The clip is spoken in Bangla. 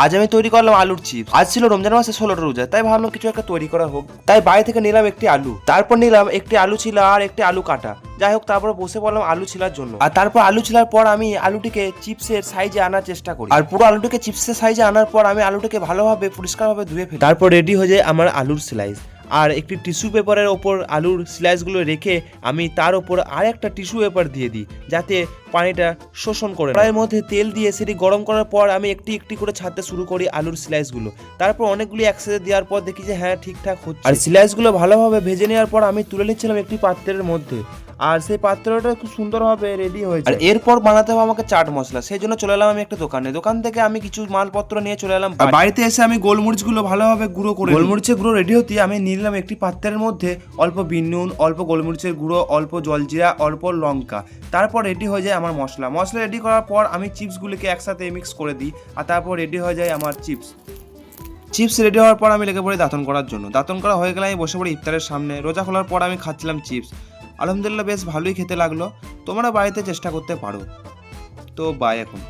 আজ আমি তৈরি করলাম আলুর চিপস। আজ ছিল রমজান মাসে 16টা রোজা, তাই ভাবলাম কিছু একটা তৈরি করা হোক। তাই বাইরে থেকে নিলাম একটি আলু, তারপর নিলাম একটি আলু ছিলা আর একটি আলু কাটা। যাই হোক, তারপর বসে পড়লাম আলু ছিলার জন্য। আর তারপর আলু ছিলার পর আমি আলুটিকে চিপসের সাইজে আনার চেষ্টা করি। আর পুরো আলুটিকে চিপসের সাইজে আনার পর আমি আলুটিকে ভালোভাবে পরিষ্কারভাবে ধুয়ে ফেলি। তারপর রেডি হয়ে যায় আমার আলুর স্লাইস। আর একটি টিস্যু পেপারের ওপর আলুর স্লাইসগুলো রেখে আমি তার ওপর আর একটা টিস্যু পেপার দিয়ে দিই, যাতে পানিটা শোষণ করে। কড়াইয়ের মধ্যে তেল দিয়ে সেটি গরম করার পর আমি একটি একটি করে ছাড়তে শুরু করি আলুর স্লাইসগুলো। তারপর অনেকগুলি একসাথে দেওয়ার পর দেখি যে হ্যাঁ, ঠিকঠাক হচ্ছে। আর স্লাইসগুলো ভালোভাবে ভেজে নেওয়ার পর আমি তুলে নিচ্ছিলাম একটি পাত্রের মধ্যে, আর সেই পাত্রটা খুব সুন্দরভাবে রেডি হয়েছে। আর এরপর বানাতে হবে আমাকে চাট মশলা। সেই জন্য চলে এলাম আমি একটা দোকান থেকে আমি কিছু মালপত্র নিয়ে চলে এলাম। বাড়িতে এসে আমি গোলমরিচগুলো ভালোভাবে গুঁড়ো করে, গোলমরিচের গুঁড়ো রেডি হতে আমি নিলাম একটি পাত্রের মধ্যে অল্প বিন নুন, অল্প গোলমরিচের গুঁড়ো, অল্প জলজিরা, অল্প লঙ্কা। তারপর রেডি হয়ে যায় আমার মশলা রেডি করার পর আমি চিপসগুলিকে একসাথে মিক্স করে দিই, আর তারপর রেডি হয়ে যায় আমার চিপস রেডি হওয়ার পর আমি লেগে পড়ি দাঁতন করার জন্য। দাঁতন করা হয়ে গেলে আমি বসে পড়ি ইফতারের সামনে। রোজা খোলার পর আমি খাচ্ছিলাম চিপস। আলহামদুলিল্লাহ বেশ ভালোই খেতে লাগলো। তোমরা বাড়িতে চেষ্টা করতে পারো। তো বাই এখন।